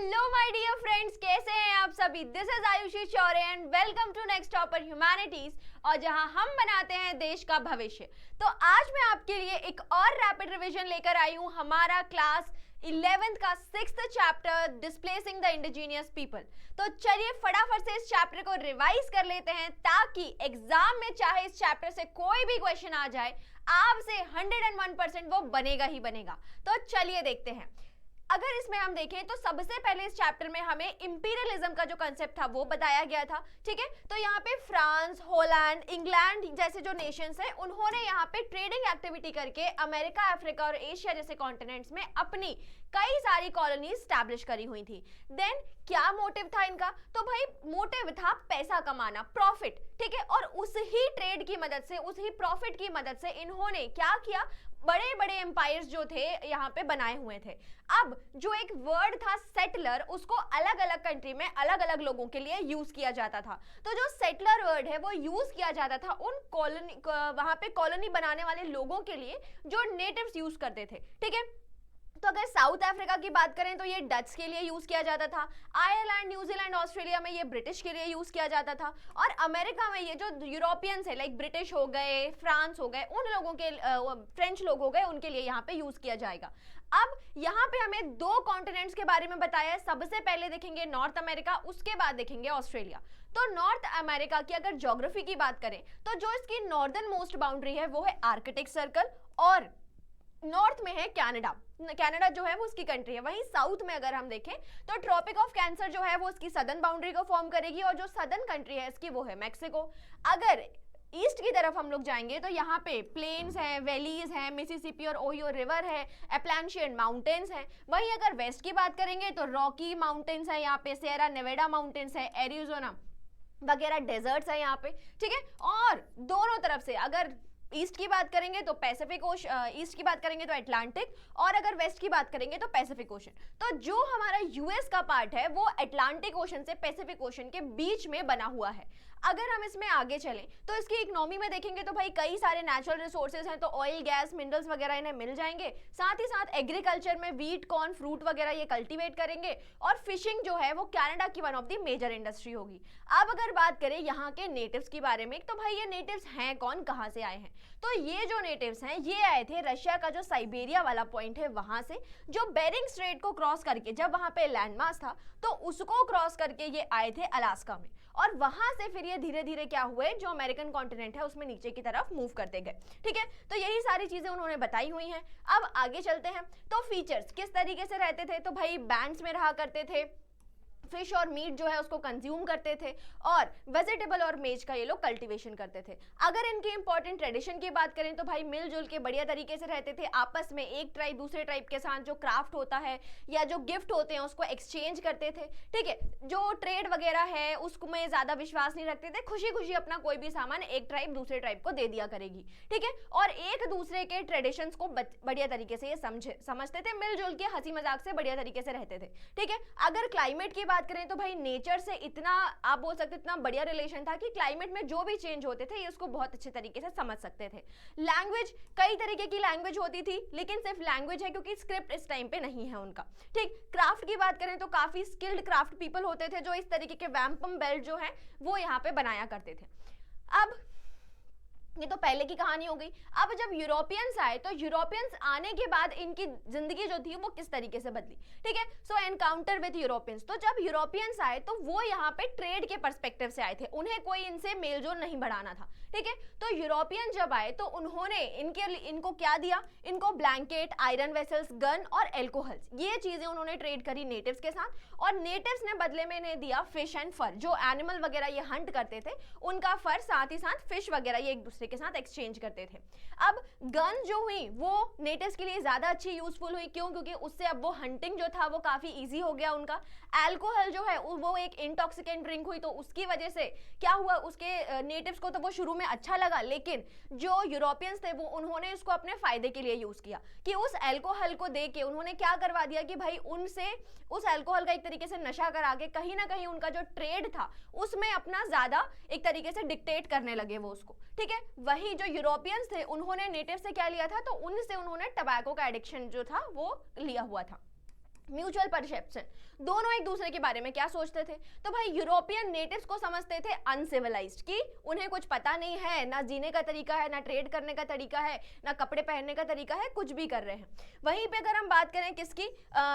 Hello my dear friends, कैसे हैं आप सभी। This is Ayushi Chaure and welcome to next topper humanities, और जहां हम बनाते हैं देश का भविष्य। तो आज मैं आपके लिए एक और रैपिड रिवीजन लेकर आई हूं, हमारा क्लास 11th का 6th chapter displacing the indigenous people. तो चलिए फटाफट से इस चैप्टर को रिवाइज कर लेते हैं, ताकि एग्जाम में चाहे इस चैप्टर से कोई भी क्वेश्चन आ जाए, आपसे 101% वो बनेगा ही बनेगा। तो चलिए देखते हैं। अगर इसमें हम देखें तो सबसे पहले इस चैप्टर में हमें इंपीरियलिज्म का जो कंसेप्ट था वो बताया गया था। ठीक है, तो यहाँ पे फ्रांस, हॉलैंड, इंग्लैंड जैसे जो नेशंस हैं, उन्होंने यहाँ पे ट्रेडिंग एक्टिविटी करके अमेरिका, अफ्रीका और एशिया जैसे कॉन्टिनेंट्स में अपनी कई सारी कॉलोनी स्टैब्लिश करी हुई थी। देन क्या मोटिव था इनका? तो भाई मोटिव था पैसा कमाना, प्रॉफिट। ठीक है, और उस ही ट्रेड की मदद से, उस ही प्रॉफिट की मदद से इन्होंने क्या किया, बड़े बड़े एम्पायर्स जो थे यहाँ पे बनाए हुए थे। अब जो एक वर्ड था सेटलर, उसको अलग अलग कंट्री में अलग अलग लोगों के लिए यूज किया जाता था। तो जो सेटलर वर्ड है वो यूज किया जाता था उन कॉलोनी, वहां पे कॉलोनी बनाने वाले लोगों के लिए जो नेटिव्स यूज करते थे। ठीक है, तो अगर साउथ अफ्रीका की बात करें तो ये डच के लिए यूज किया जाता था, आयरलैंड, न्यूजीलैंड, ऑस्ट्रेलिया में ये ब्रिटिश के लिए यूज किया जाता था, और अमेरिका में ये जो यूरोपियंस है, लाइक ब्रिटिश हो गए, फ्रांस हो गए, उन लोगों के फ्रेंच लोग हो गए, उनके लिए यहाँ पे यूज किया जाएगा। अब यहाँ पे हमें दो कॉन्टिनेंट्स के बारे में बताया है। सबसे पहले देखेंगे नॉर्थ अमेरिका, उसके बाद देखेंगे ऑस्ट्रेलिया। तो नॉर्थ अमेरिका की अगर ज्योग्राफी की बात करें तो जो इसकी नॉर्दर्न मोस्ट बाउंड्री है वो है आर्कटिक सर्कल, और नॉर्थ में है कनाडा। कनाडा जो है वो उसकी कंट्री है। वहीं साउथ में अगर हम देखें तो ट्रॉपिक ऑफ कैंसर जो है वो इसकी सदर्न बाउंड्री को फॉर्म करेगी, और जो सदर्न कंट्री है इसकी वो है मैक्सिको। अगर ईस्ट की तरफ हम लोग जाएंगे तो यहाँ पे प्लेन्स है, वैलीज है, मिसिसिपी और ओहियो रिवर है, एप्लांशियन माउंटेन्स है। वहीं अगर वेस्ट की बात करेंगे तो रॉकी माउंटेन्स है, यहाँ पे सियरा नेवाडा माउंटेन्स है, एरिज़ोना वगैरह डेजर्ट्स है यहाँ पे। ठीक है, और दोनों तरफ से अगर ईस्ट की बात करेंगे तो पैसिफिक ओशन, ईस्ट की बात करेंगे तो अटलांटिक, और अगर वेस्ट की बात करेंगे तो पैसिफिक ओशन। तो जो हमारा यूएस का पार्ट है वो अटलांटिक ओशन से पैसिफिक ओशन के बीच में बना हुआ है। अगर हम इसमें आगे चलें तो इसकी इकोनॉमी में देखेंगे तो भाई कई सारे नेचुरल रिसोर्सेज हैं, तो ऑयल, गैस, मिनरल्स वगैरह इन्हें मिल जाएंगे। साथ ही साथ एग्रीकल्चर में वीट, कॉर्न, फ्रूट वगैरह ये कल्टीवेट करेंगे, और फिशिंग जो है वो कनाडा की one of the major industry होगी। अब अगर बात करें यहाँ के नेटिव्स के बारे में, तो भाई ये नेटिव्स हैं कौन, कहाँ से आए हैं? तो ये जो नेटिव्स हैं ये आए थे रशिया का जो साइबेरिया वाला पॉइंट है वहां से, जो बेरिंग स्ट्रेट को क्रॉस करके, जब वहां पे लैंड मास था तो उसको क्रॉस करके ये आए थे अलास्का में, और वहां से फिर ये धीरे धीरे क्या हुए, जो अमेरिकन कॉन्टिनेंट है उसमें नीचे की तरफ मूव करते गए। ठीक है, तो यही सारी चीजें उन्होंने बताई हुई हैं। अब आगे चलते हैं। तो फीचर्स किस तरीके से रहते थे, तो भाई बैंड्स में रहा करते थे, फिश और मीट जो है उसको कंज्यूम करते थे, और वेजिटेबल और मेज का ये लोग कल्टीवेशन करते थे। अगर इनके इंपॉर्टेंट ट्रेडिशन की बात करें तो भाई मिलजुल के बढ़िया तरीके से रहते थे। आपस में एक ट्राइब दूसरे ट्राइब के साथ जो क्राफ्ट होता है या जो गिफ्ट होते हैं उसको एक्सचेंज करते थे। ठीक है, जो ट्रेड वगैरह है उसमें ज्यादा विश्वास नहीं रखते थे, खुशी खुशी अपना कोई भी सामान एक ट्राइब दूसरे ट्राइब को दे दिया करेगी। ठीक है, और एक दूसरे के ट्रेडिशंस को बढ़िया तरीके से ये समझते थे, मिलजुल के हंसी मजाक से बढ़िया तरीके से रहते थे। ठीक है, अगर क्लाइमेट की बात करें तो भाई नेचर से इतना, आप बोल सकते इतना बढ़िया रिलेशन था कि क्लाइमेट में जो भी चेंज होते थे ये उसको बहुत अच्छे तरीके से समझ सकते थे। लैंग्वेज, कई तरीके की लैंग्वेज होती थी, लेकिन सिर्फ लैंग्वेज है क्योंकि स्क्रिप्ट इस टाइम पे नहीं है उनका। ठीक, क्राफ्ट की बात करें तो काफी स्किल्ड क्राफ्ट पीपल होते थे जो इस तरीके के वैम्पम बेल्ट जो है वो यहाँ पे बनाया करते थे। अब ये तो पहले की कहानी हो गई। अब जब यूरोपियंस आए तो यूरोपियंस आने के बाद इनकी जिंदगी जो थी वो किस तरीके से बदली। ठीक है, सो एनकाउंटर विद यूरोपियंस। तो जब यूरोपियंस आए तो वो यहाँ पे ट्रेड के पर्सपेक्टिव से आए थे, उन्हें कोई इनसे मेलजोल नहीं बढ़ाना था। ठीक है, तो यूरोपियन जब आए तो उन्होंने इनको क्या दिया, इनको ब्लैंकेट, आयरन वेसल्स, गन और एल्कोहल्स, ये चीजें उन्होंने ट्रेड करी नेटिव्स के साथ, और नेटिव्स ने बदले में इन्हें दिया फिश एंड फर, जो एनिमल वगैरह ये हंट करते थे उनका फर, साथ ही साथ फिश वगैरह ये एक दूसरे के साथ एक्सचेंज करते थे। अब गन जो हुई वो नेटिव्स के लिए ज्यादा अच्छी यूजफुल हुई, क्यों? क्योंकि उससे अब वो हंटिंग जो था वो काफी इजी हो गया उनका। अल्कोहल जो है वो एक इंटॉक्सिकेंट ड्रिंक हुई, तो उसकी वजह से क्या हुआ, उसके नेटिव्स को तो वो शुरू में अच्छा लगा, लेकिन जो यूरोपियंस थे वो उन्होंने उसको अपने फायदे के लिए यूज किया, कि उस अल्कोहल को दे के उन्होंने क्या करवा दिया कि भाई उनसे उस अल्कोहल का एक तरीके से नशा करा के कहीं ना कहीं उनका जो ट्रेड था उसमें अपना ज्यादा एक तरीके से डिक्टेट करने लगे वो उसको। ठीक है, वही जो यूरोपियंस थे उन्होंने नेटिव से क्या लिया था, तो उनसे उन्होंने टबैको का एडिक्शन जो था वो लिया हुआ था। म्यूचुअल परसेप्शन, दोनों एक दूसरे के बारे में क्या सोचते थे? तो भाई यूरोपियन नेटिव्स को समझते थे अनसिविलाइज्ड, कि उन्हें कुछ पता नहीं है, ना जीने का तरीका है, ना ट्रेड करने का तरीका है, ना कपड़े पहनने का तरीका है, कुछ भी कर रहे हैं। वहीं पे अगर हम बात करें किसकी,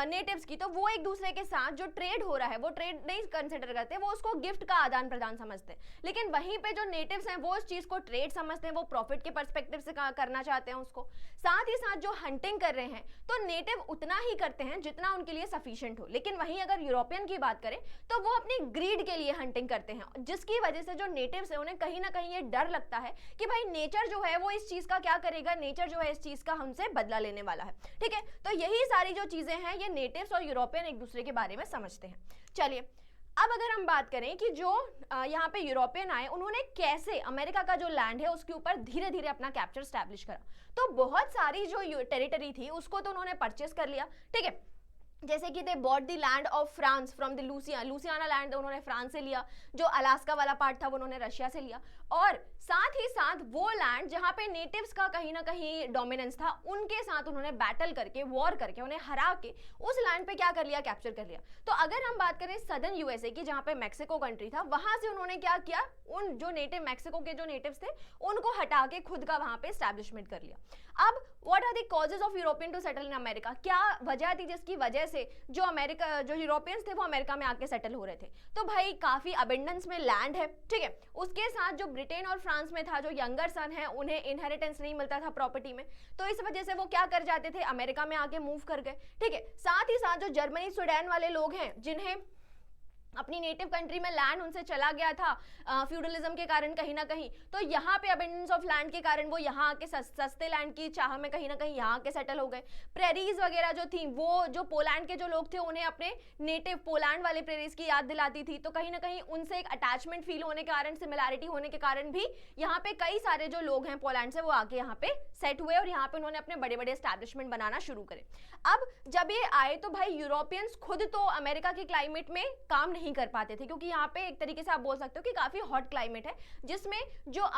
नेटिव्स की, तो वो एक दूसरे के साथ जो ट्रेड हो रहा है वो ट्रेड नहीं कंसिडर करते, वो उसको गिफ्ट का आदान प्रदान समझते हैं। लेकिन वहीं पे जो नेटिव्स हैं वो उस चीज को ट्रेड समझते हैं, वो प्रॉफिट के पर्सपेक्टिव से करना चाहते हैं उसको। साथ ही साथ जो हंटिंग कर रहे हैं तो नेटिव उतना ही करते हैं जितना उनके लिए सफिशिएंट हो। लेकिन वहीं अगर यूरोपियन की बात करें तो वो अपनी ग्रीड के लिए हंटिंग करते हैं, जिसकी वजह से जो नेटिव्स है उन्हें कहीं ना कहीं ये डर लगता है कि भाई नेचर जो है वो इस चीज का क्या करेगा, नेचर जो है इस चीज का हमसे बदला लेने वाला है। ठीक है, तो यही सारी जो चीजें हैं ये नेटिव्स और यूरोपियन एक दूसरे के बारे में समझते हैं। चलिए अब अगर हम बात करें कि जो यहाँ पे यूरोपियन आए उन्होंने कैसे अमेरिका का जो लैंड है उसके ऊपर धीरे धीरे अपना कैप्चर स्टैब्लिश करा। तो बहुत सारी जो टेरिटरी थी उसको तो उन्होंने परचेस कर लिया। ठीक है, जैसे कि they bought the land of France from the Louisiana land उन्होंने फ्रांस से लिया, जो अलास्का वाला पार्ट था वो उन्होंने रशिया से लिया, और साथ ही साथ वो लैंड जहां पे नेटिव्स का कहीं ना कहीं डोमिनेंस था उनके साथ उन्होंने बैटल करके, वॉर करके, उन्हें हरा के उस लैंड पे क्या कर लिया, कैप्चर कर लिया। तो अगर हम बात करें सदर्न यूएसए की जहां पे मैक्सिको कंट्री था, वहां से उन्होंने क्या किया, उन जो नेटिव मैक्सिको के जो नेटिव्स थे उनको हटा के खुद का वहां पे एस्टैब्लिशमेंट कर लिया। अब what are the causes of European to settle in America, क्या वजह थी जिसकी वजह से जो यूरोपियंस थे वो अमेरिका में आके सेटल हो रहे थे? तो भाई काफी अबेंडेंस में लैंड है। ठीक है, उसके साथ जो ब्रिटेन और फ्रांस में था, जो यंगर सन है उन्हें इनहेरिटेंस नहीं मिलता था प्रॉपर्टी में, तो इस वजह से वो क्या कर जाते थे, अमेरिका में आके मूव कर गए। ठीक है, साथ ही साथ जो जर्मनी स्वीडन वाले लोग हैं जिन्हें अपनी नेटिव कंट्री में लैंड उनसे चला गया था फ्यूडलिज्म के कारण कहीं ना कहीं, तो यहाँ पे अबेंडेंस ऑफ लैंड के कारण वो यहाँ आके सस्ते लैंड की चाह में कहीं ना कहीं यहाँ आके सेटल हो गए। प्रेरीज वगैरह जो थी वो जो पोलैंड के जो लोग थे उन्हें अपने नेटिव पोलैंड वाले प्रेरीज की याद दिलाती थी, तो कहीं ना कहीं उनसे एक अटैचमेंट फील होने के कारण, सिमिलैरिटी होने के कारण भी यहाँ पे कई सारे जो लोग हैं पोलैंड से वो आके यहाँ पे सेट हुए और यहाँ पे उन्होंने अपने बड़े बड़े एस्टैब्लिशमेंट बनाना शुरू करे। अब जब ये आए तो भाई यूरोपियंस खुद तो अमेरिका के क्लाइमेट में काम नहीं कर पाते थे, क्योंकि यहाँ पे एक तरीके से आप बोल सकते हो कि काफी हॉट क्लाइमेट है जिसमें जो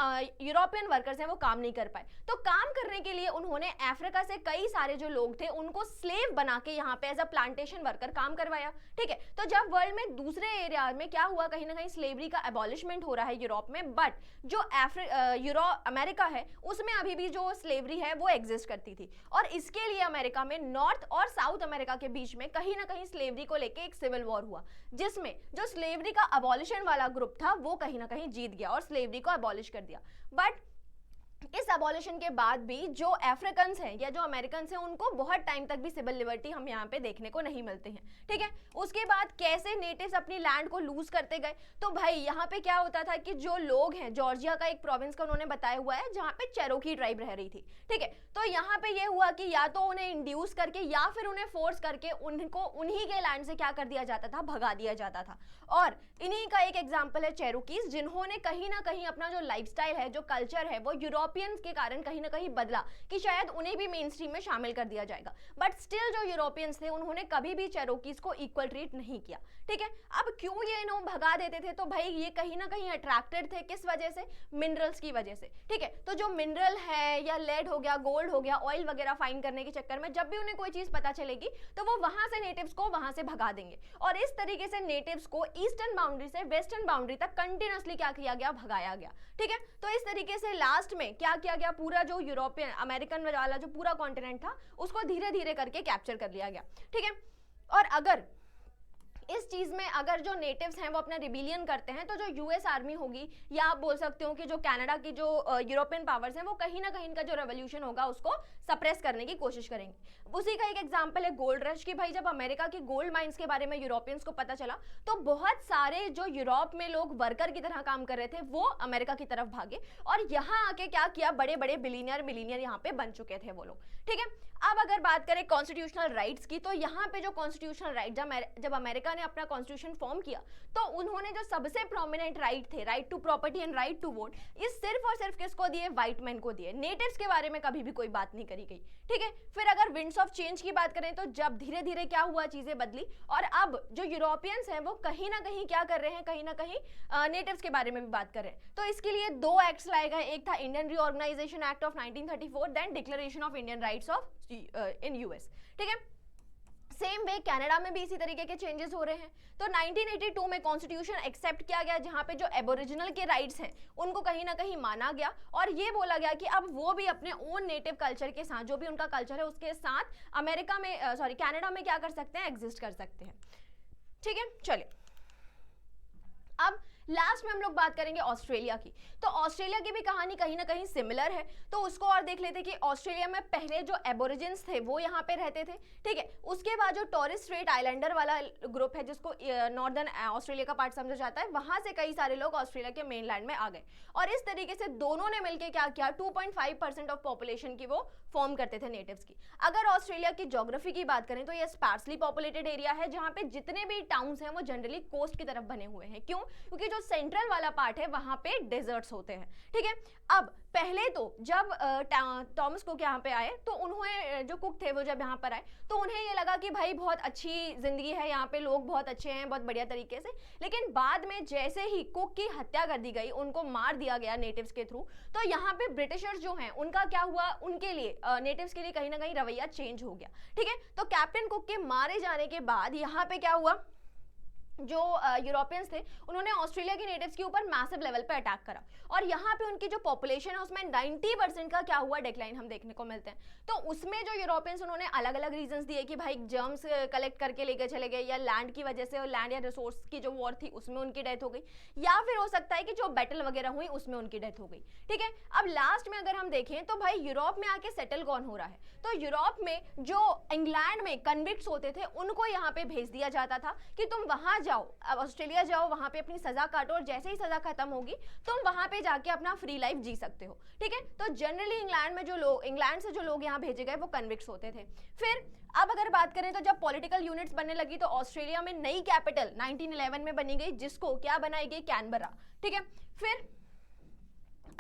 यूरोपियन वर्कर्स हैं वो काम नहीं कर पाए। तो काम करने के लिए उन्होंने अफ्रीका से कई सारे जो लोग थे उनको स्लेव बना के यहाँ पे एज अ प्लांटेशन वर्कर काम करवाया। ठीक है, तो जब वर्ल्ड में दूसरे एरिया में क्या हुआ, कहीं ना कहीं स्लेवरी का एबॉलिशमेंट हो रहा है यूरोप में, बट जो अमेरिका है उसमें अभी भी जो स्लेवरी है वो एग्जिस्ट करती थी, और इसके लिए अमेरिका में नॉर्थ और साउथ अमेरिका के बीच में कहीं ना कहीं स्लेवरी को लेके एक सिविल वॉर हुआ, जिसमें जो स्लेवरी का अबॉलिशन वाला ग्रुप था वो कहीं ना कहीं जीत गया और स्लेवरी को अबॉलिश कर दिया। बट इस अबॉलिशन के बाद भी जो अफ्रीकन्स हैं या जो अमेरिकन हैं उनको बहुत टाइम तक भी सिविल लिबर्टी हम यहाँ पे देखने को नहीं मिलते हैं। ठीक है, उसके बाद कैसे नेटिव्स अपनी लैंड को लूज करते गए, तो भाई यहाँ पे क्या होता था कि जो लोग हैं, जॉर्जिया का एक प्रोविंस का उन्होंने बताया हुआ है जहाँ पे चेरोकी ट्राइब रह रही थी। ठीक है, तो यहाँ पे ये हुआ कि या तो उन्हें इंड्यूस करके या फिर उन्हें फोर्स करके उनको उन्हीं के लैंड से क्या कर दिया जाता था, भगा दिया जाता था। और इन्हीं का एक एग्जाम्पल है चेरोकीज, जिन्होंने कहीं ना कहीं अपना जो लाइफस्टाइल है, जो कल्चर है, वो यूरोपियंस के कारण कहीं ना कहीं बदला कि शायद उन्हें भी मेन स्ट्रीम में शामिल कर दिया जाएगा। बट स्टिल जो यूरोपियंस थे उन्होंने कभी भी चेरोकीज को इक्वल ट्रीट नहीं किया। ठीक है, अब क्यों ये इन्हों भगा देते थे, तो भाई ये कहीं ना कहीं अट्रैक्टेड थे किस वजह से, मिनरल्स की वजह से। ठीक है, तो जो मिनरल है या लेड हो गया, गोल्ड हो गया, ऑयल वगैरह फाइंड करने के चक्कर में जब भी उन्हें कोई चीज पता चलेगी तो वो वहां से नेटिव्स को वहां से भगा देंगे, और इस तरीके से नेटिव्स को ईस्टर्न बाउंड्री से वेस्टर्न बाउंड्री तक कंटिन्यूअसली क्या किया गया, भगाया गया। ठीक है, तो इस तरीके से लास्ट में क्या किया गया, पूरा जो यूरोपियन अमेरिकन वाला जो पूरा कॉन्टिनेंट था उसको धीरे धीरे करके कैप्चर कर लिया गया। ठीक है, और अगर इस चीज में अगर जो नेटिव्स हैं वो अपना रिबिलियन करते हैं तो जो यूएस आर्मी होगी, या आप बोल सकते हो कि जो कनाडा की जो यूरोपियन पावर्स हैं वो कहीं ना कहीं इनका जो रेवोल्यूशन होगा उसको सप्रेस करने की कोशिश करेंगे। उसी का एक एग्जांपल है गोल्ड रश की। भाई जब अमेरिका की गोल्ड माइंस के बारे में यूरोपियंस को पता चला तो बहुत सारे जो यूरोप में लोग वर्कर की तरह काम कर रहे थे वो अमेरिका की तरफ भागे और यहाँ आके क्या किया, बड़े बड़े बिलियनियर यहाँ पे बन चुके थे वो लोग। ठीक है, अब अगर बात करें कॉन्स्टिट्यूशनल राइट्स की, तो यहाँ पे जो कॉन्स्टिट्यूशनल राइट जब अमेरिका ने अपना कॉन्स्टिट्यूशन फॉर्म किया तो उन्होंने जो सबसे प्रोमिनेंट राइट थे, right to property and right to vote, ये सिर्फ और सिर्फ किसको दिए, व्हाइट मैन को दिए। नेटिव्स के बारे में कभी भी कोई बात नहीं करी गई। ठीक है, फिर अगर विंड्स ऑफ चेंज की बात करें तो जब धीरे धीरे क्या हुआ, चीजें बदली और अब जो यूरोपियंस हैं वो कहीं ना कहीं क्या कर रहे हैं, कहीं ना कहीं नेटिव्स के बारे में भी बात कर रहे हैं। तो इसके लिए दो एक्ट्स लाए गए, एक था Indian reorganisation act of 1934, then declaration of Indian rights of in US. ठीक है, सेम वे कनाडा में भी इसी तरीके के चेंजेस हो रहे हैं। तो 1982 में कॉन्स्टिट्यूशन एक्सेप्ट किया गया, जहां पे जो एबोरिजिनल के राइट्स हैं उनको कहीं ना कहीं माना गया, और ये बोला गया कि अब वो भी अपने ओन नेटिव कल्चर के साथ, जो भी उनका कल्चर है उसके साथ अमेरिका में कनाडा में क्या कर सकते हैं, एग्जिस्ट कर सकते हैं। ठीक है, चलिए अब लास्ट में हम लोग बात करेंगे ऑस्ट्रेलिया की। तो ऑस्ट्रेलिया की भी कहानी कहीं ना कहीं सिमिलर है, तो उसको और देख लेते हैं कि ऑस्ट्रेलिया में पहले जो एबोरिजिन्स थे वो यहाँ पे रहते थे। ठीक है, उसके बाद जो टॉरेस स्ट्रेट आइलैंडर वाला ग्रुप है, जिसको नॉर्दर्न ऑस्ट्रेलिया का पार्ट समझा जाता है, वहां से कई सारे लोग ऑस्ट्रेलिया के मेनलैंड में आ गए, और इस तरीके से दोनों ने मिलकर क्या किया, 2.5% ऑफ पॉपुलेशन की वो फॉर्म करते थे नेटिव्स की। अगर ऑस्ट्रेलिया की ज्योग्राफी की बात करें तो ये स्पार्सली पॉपुलेटेड एरिया है, जहां पे जितने भी टाउन्स हैं वो जनरली कोस्ट की तरफ बने हुए हैं। क्यों? क्योंकि जो सेंट्रल वाला पार्ट है वहां पे डेजर्ट्स होते हैं। ठीक है, अब पहले तो जब थॉमस कुक यहाँ पे आए, तो उन्होंने, जो कुक थे वो जब यहाँ पर आए तो उन्हें ये लगा कि भाई बहुत अच्छी जिंदगी है यहाँ पे, लोग बहुत अच्छे हैं, बहुत बढ़िया तरीके से। लेकिन बाद में जैसे ही कुक की हत्या कर दी गई, उनको मार दिया गया नेटिव्स के थ्रू, तो यहाँ पे ब्रिटिशर्स जो हैं उनका क्या हुआ, उनके लिए नेटिव्स के लिए कहीं ना कहीं रवैया चेंज हो गया। ठीक है, तो कैप्टन कुक के मारे जाने के बाद यहाँ पे क्या हुआ, जो यूरोपियंस थे उन्होंने ऑस्ट्रेलिया के नेटिव्स के ऊपर मैसिव लेवल पे अटैक करा, और यहाँ पे उनकी जो पॉपुलेशन है उसमें 90% का क्या हुआ, डिक्लाइन हम देखने को मिलते हैं। तो उसमें जो यूरोपियंस उन्होंने अलग अलग रीजंस दिए कि भाई जर्म्स कलेक्ट करके लेके चले गए, या लैंड की वजह से, और लैंड या रिसोर्स की जो वॉर थी उसमें उनकी डेथ हो गई, या फिर हो सकता है कि जो बैटल वगैरह हुई उसमें उनकी डेथ हो गई। ठीक है, अब लास्ट में अगर हम देखें तो भाई यूरोप में आके सेटल कौन हो रहा है, तो यूरोप में जो इंग्लैंड में कन्विक्ट्स होते थे उनको यहाँ पे भेज दिया जाता था कि तुम वहां जाओ, अब ऑस्ट्रेलिया जाओ, वहां पे अपनी सजा काटो, और जैसे ही सजा खत्म होगी तुम वहां पे जाके अपना फ्री लाइफ जी सकते हो। ठीक है, तो जनरली इंग्लैंड से जो लोग यहाँ भेजे गए वो कन्विक्ट्स होते थे। फिर अब अगर बात करें तो जब पॉलिटिकल यूनिट्स बनने लगी तो ऑस्ट्रेलिया में नई कैपिटल 1911 में बनी गई, जिसको क्या बनाई गई, कैनबरा। ठीक है, फिर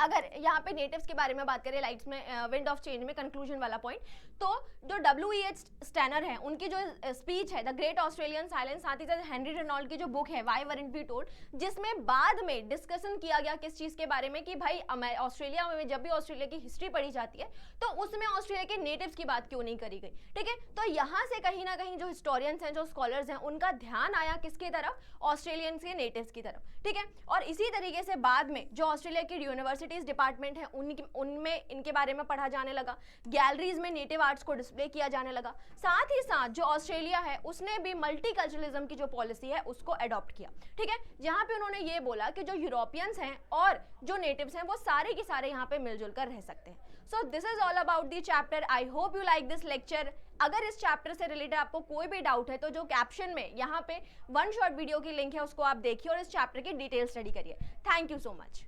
अगर यहाँ पे नेटिव्स के बारे में बात करें, लाइट्स में विंड ऑफ चेंज में कंक्लूजन वाला पॉइंट, तो जो W.E.H. स्टैनर है उनकी जो स्पीच है द ग्रेट ऑस्ट्रेलियन साइलेंस, साथ ही साथ हेनरी रेनॉल्ड की जो बुक है व्हाई वरंट वी टोल्ड, जिसमें बाद में डिस्कशन किया गया किस चीज के बारे में कि भाई ऑस्ट्रेलिया में जब भी ऑस्ट्रेलिया की हिस्ट्री पढ़ी जाती है तो उसमें ऑस्ट्रेलिया के नेटिव्स की बात क्यों नहीं करी गई। ठीक है, तो यहाँ से कहीं ना कहीं जो हिस्टोरियंस हैं, जो स्कॉलर्स हैं, उनका ध्यान आया किसकी तरफ, ऑस्ट्रेलियंस के नेटिव्स की तरफ। ठीक है, और इसी तरीके से बाद में जो ऑस्ट्रेलिया की यूनिवर्सिटीज डिपार्टमेंट है उनमें इनके बारे में पढ़ा जाने लगा, गैलरीज में नेटिव आर्ट्स को डिस्प्ले किया जाने लगा। साथ ही साथ जो ऑस्ट्रेलिया है उसने भी मल्टीकल्चरलिज्म की जो पॉलिसी है उसको अडॉप्ट किया। ठीक है, जहां पे उन्होंने ये बोला कि जो यूरोपियंस हैं और जो नेटिव्स हैं वो सारे के सारे यहाँ पे मिलजुल कर रह सकते हैं। So this is all about the chapter. I hope you like this lecture. अगर इस चैप्टर से रिलेटेड आपको कोई भी डाउट है तो जो कैप्शन में यहाँ पे वन शॉट वीडियो की लिंक है उसको आप देखिए और इस चैप्टर की डिटेल स्टडी करिए। Thank you so much.